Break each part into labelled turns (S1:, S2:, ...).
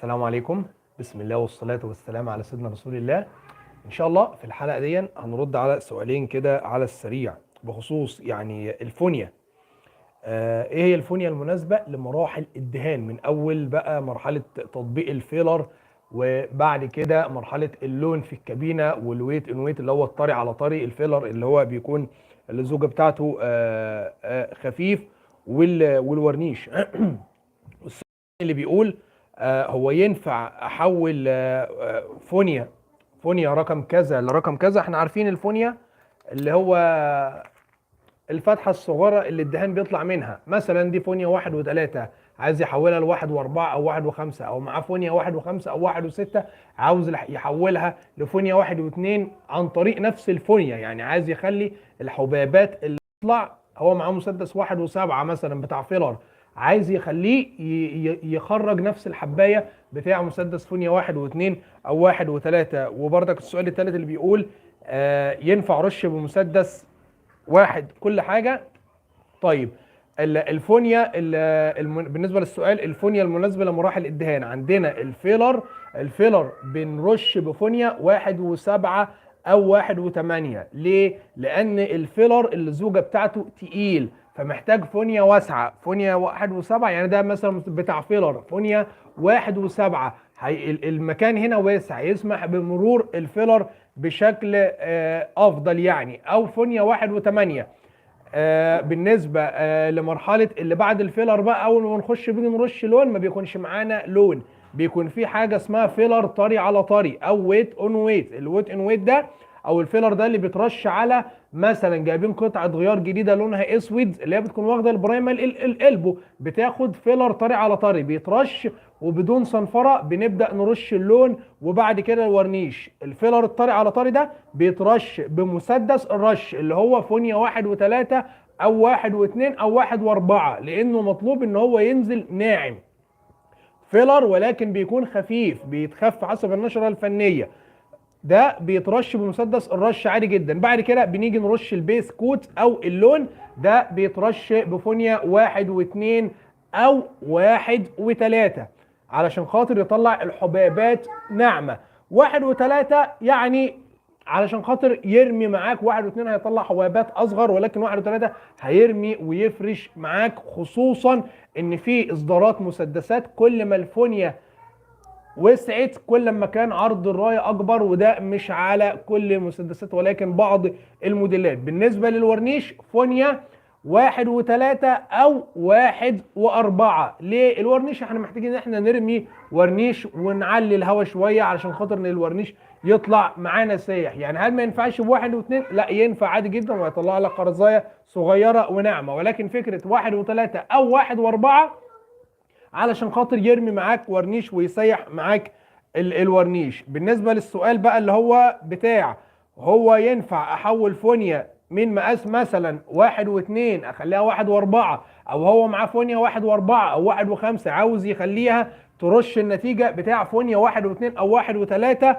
S1: السلام عليكم. بسم الله والصلاة والسلام على سيدنا رسول الله. إن شاء الله في الحلقة دي هنرد على سؤالين كده على السريع بخصوص الفونيا. إيه هي الفونيا المناسبة لمراحل الدهان، من أول بقى مرحلة تطبيق الفيلر، وبعد كده مرحلة اللون في الكابينة، والويت ان ويت اللي هو الطري على طري، الفيلر اللي هو بيكون الزوجة بتاعته خفيف، والورنيش. السؤال اللي بيقول هو ينفع احول فونيا رقم كذا لرقم كذا. احنا عارفين الفونيا اللي هو الفتحة الصغيرة اللي الدهان بيطلع منها. مثلا دي فونيا 1 و3، عايز يحولها ل1 و4 او 1 و5، او معاه فونيا 1 و5 او 1 و6، عاوز يحولها لفونيا 1 و2 عن طريق نفس الفونيا. يعني عايز يخلي الحبيبات اللي تطلع، هو معاه مسدس 1 و7 مثلا بتاع فيلر، عايز يخليه يخرج نفس الحبايه بتاع مسدس فونيا 1 و2 او 1 و3. وبرضك السؤال الثالث اللي بيقول ينفع رش بمسدس واحد كل حاجه. طيب الفونيا بالنسبه للسؤال، الفونيا المناسبه لمراحل الدهان عندنا الفيلر بنرش بفونيا 1 و7 او 1 و8. ليه؟ لان الفيلر الزوجه بتاعته تقيل، فمحتاج فونيا واسعه. فونيا 1 و7 يعني ده مثلا بتاع فيلر فونيا 1 و7، المكان هنا واسع يسمح بمرور الفيلر بشكل افضل يعني. او فونيا 1 و8. بالنسبه لمرحله اللي بعد الفيلر بقى، اول ما نخش بيجي نرش لون، ما بيكونش معانا لون، بيكون في حاجه اسمها فيلر طري على طري او ويت اون ويت. الويت ان ويت ده او الفيلر ده اللي بيترش على، مثلا جايبين قطعه غيار جديده لونها اسود اللي هي بتكون واخده البرايمال الالبو، بتاخد فيلر طري على طري بيترش وبدون صنفره، بنبدا نرش اللون وبعد كده الورنيش. الفيلر الطري على طري ده بيترش بمسدس الرش اللي هو فونيا 1 و3 او 1 و2 او 1 و4، لانه مطلوب ان هو ينزل ناعم فيلر، ولكن بيكون خفيف، بيتخف حسب النشره الفنيه. ده بيترش بمسدس الرش عادي جدا. بعد كده بنيجي نرش البيس كوت او اللون، ده بيترش بفونيا 1 و2 او 1 و3 علشان خاطر يطلع الحبيبات ناعمه. 1 و3 يعني علشان خاطر يرمي معاك. 1 و2 هيطلع حبيبات اصغر، ولكن 1 و3 هيرمي ويفرش معاك، خصوصا ان في اصدارات مسدسات كل ما الفونيا وسعت كل ما كان عرض الرايه اكبر، وده مش على كل المسدسات ولكن بعض الموديلات. بالنسبه للورنيش فونيا 1 و3 او 1 و4. ليه الورنيش؟ احنا محتاجين ان احنا نرمي ورنيش ونعلي الهواء شويه علشان خاطر ان الورنيش يطلع معانا سايح. يعني هل ما ينفعش ب1 و2؟ لا، ينفع عادي جدا ويطلع لك قرصايه صغيره وناعمه، ولكن فكره 1 و3 او 1 و4 علشان خاطر يرمي معاك ورنيش ويسيح معاك الورنيش. بالنسبة للسؤال بقى اللي هو بتاع هو ينفع احول فونيا من مقاس مثلا 1 و2 اخليها 1 و4، او هو معاه فونيا 1 و4 او 1 و5 عاوز يخليها ترش النتيجة بتاع فونيا 1 و2 او 1 و3،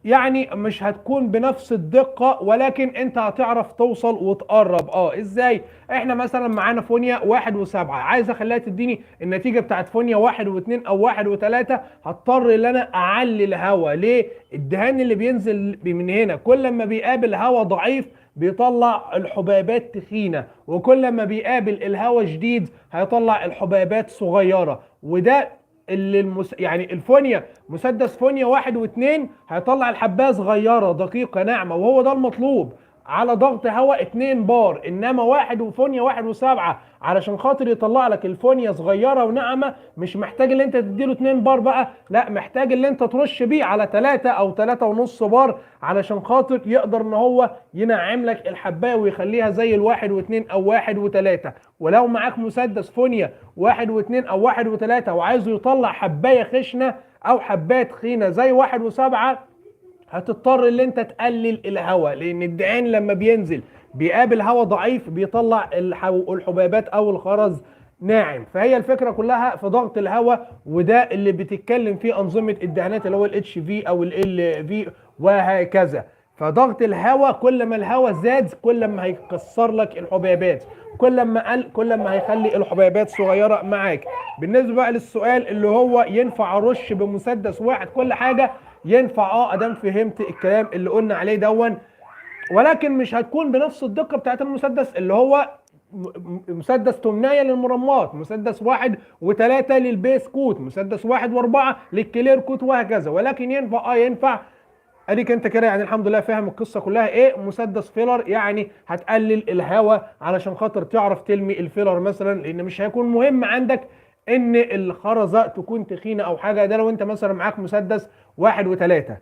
S1: يعني مش هتكون بنفس الدقة، ولكن انت هتعرف توصل وتقرب. ازاي؟ احنا مثلا معانا فونيا 1 و7، عايز اخليها تديني النتيجة بتاعت فونيا 1 و2 او 1 و3، هضطر ان انا اعلي الهواء. ليه؟ الدهان اللي بينزل من هنا كل ما بيقابل هواء ضعيف بيطلع الحبيبات تخينة، وكل ما بيقابل الهواء جديد هيطلع الحبيبات صغيرة. وده يعني الفونيا مسدس فونيا 1 و2 هيطلع الحبايه صغيره دقيقه ناعمه، وهو ده المطلوب على ضغط هواء 2 بار. انما فونيا 1 و7 علشان خاطر يطلع لك الفونيا صغيره وناعمه، مش محتاج ان انت تديله 2 بار بقى، لا، محتاج ان انت ترش بيه على 3 او 3.5 بار علشان خاطر يقدر ان هو ينعم لك الحبايه ويخليها زي ال1 و2 او 1 و3. ولو معاك مسدس فونيا 1 و2 او 1 و3 وعايزه يطلع حبايه خشنه او حبايه تخينه زي 1 و7، هتضطر ان انت تقلل الهواء، لان الدهان لما بينزل بيقابل هواء ضعيف بيطلع الحبيبات او الخرز ناعم. فهي الفكره كلها في ضغط الهواء، وده اللي بتتكلم فيه انظمه الدهانات اللي هو الاتش في او ال في وهكذا. فضغط الهواء كل ما الهواء زاد كل ما هيكسر لك الحبيبات، كل ما قل كل ما هيخلي الحبيبات صغيره معاك. بالنسبه بقى للسؤال اللي هو ينفع ارش بمسدس واحد كل حاجه، ينفع ادام فهمت الكلام اللي قلنا عليه دون، ولكن مش هتكون بنفس الدقه بتاعت المسدس اللي هو مسدس تمنايه للمرمات، مسدس 1 و3 للبيس كوت، مسدس 1 و4 للكلير كوت، وهكذا. ولكن ينفع اديك انت كده يعني الحمد لله فاهم القصه كلها ايه مسدس فيلر. يعني هتقلل الهواء علشان خاطر تعرف تلمي الفيلر مثلا، لان مش هيكون مهم عندك ان الخرزه تكون تخينه او حاجه. ده لو انت مثلا معاك مسدس 1 و3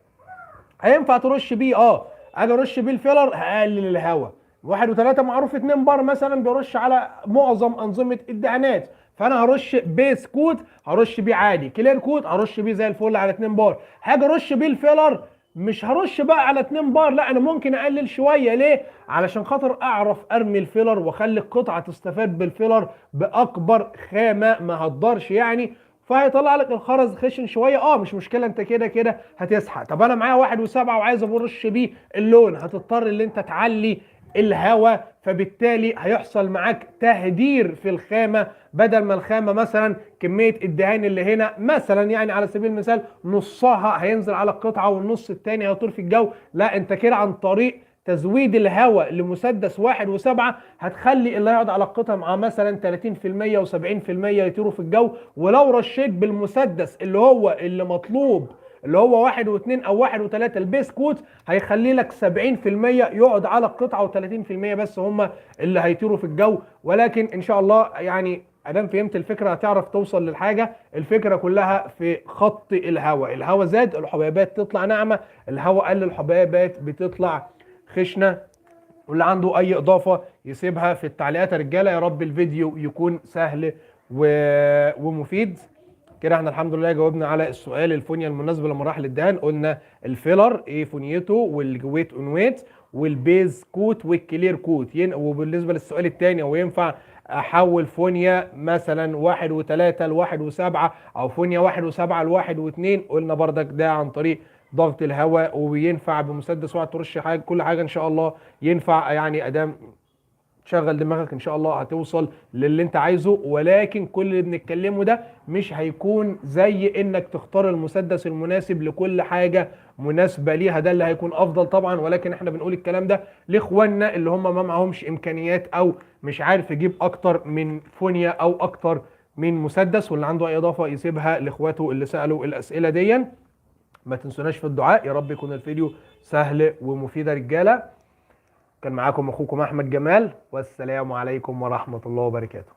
S1: هينفع ترش بيه، اجي ارش بيه الفيلر هقلل الهواء. 1 و3 معروف 2 بار مثلا بيرش على معظم انظمه الدهانات، فانا هرش بيس كوت هرش بيه عادي، كلير كوت هرش بيه زي الفل على 2 بار. هاجي ارش بيه الفيلر مش هرش بقى على 2 بار، لا انا ممكن اقلل شويه. ليه؟ علشان خاطر اعرف ارمي الفيلر واخلي القطعه تستفاد بالفيلر باكبر خامه ما هتضرش يعني. فهيطلع لك الخرز خشن شويه، مش مشكله، انت كده كده هتسحق. طب انا معايا 1 و7 وعايز ابرش بيه اللون، هتضطر ان انت تعلي الهواء، فبالتالي هيحصل معاك تهدير في الخامه. بدل ما الخامه مثلا كميه الدهان اللي هنا مثلا يعني على سبيل المثال نصها هينزل على القطعه والنص التاني هيطير في الجو، لا انت كده عن طريق تزويد الهواء لمسدس 1 و7 هتخلي اللي هيقعد على القطعه مع مثلا 30% و70% يطيروا في الجو. ولو رشيت بالمسدس اللي هو اللي مطلوب اللي هو 1 و2 او 1 و3 البيس كوت هيخلي لك 70% يقعد على القطعه و30% بس هم اللي هيطيروا في الجو. ولكن ان شاء الله يعني ادام فهمت الفكره هتعرف توصل للحاجه. الفكره كلها في خط الهواء، الهواء زاد الحبيبات تطلع ناعمه، الهواء قل الحبيبات بتطلع خشنه. واللي عنده اي اضافه يسيبها في التعليقات يا رجاله. يا رب الفيديو يكون سهل ومفيد. كده احنا الحمد لله جاوبنا على السؤال الفونيا المناسبه لمراحل الدهان. قلنا الفيلر ايه فونيته، والويت اون ويت، والبيز كوت، والكلير كوت. وبالنسبه للسؤال الثاني هو ينفع احول فونيا مثلا 1 و3 ل1 و7 او فونيا 1 و7 ل1 و2؟ قلنا بردك ده عن طريق ضغط الهواء، وينفع بمسدس واحد ترش حاجه كل حاجه ان شاء الله ينفع. يعني ادام تشغل دماغك ان شاء الله هتوصل للي انت عايزه. ولكن كل اللي بنتكلمه ده مش هيكون زي انك تختار المسدس المناسب لكل حاجه مناسبه ليها، ده اللي هيكون افضل طبعا. ولكن احنا بنقول الكلام ده لاخواننا اللي هم ما معهمش امكانيات او مش عارف يجيب اكتر من فونيا او اكتر من مسدس. واللي عنده اي اضافه يسيبها لاخواته اللي سالوا الاسئله دي. ما تنسوناش في الدعاء. يا رب يكون الفيديو سهل ومفيد يا رجاله. كان معاكم اخوكم احمد جمال، والسلام عليكم ورحمه الله وبركاته.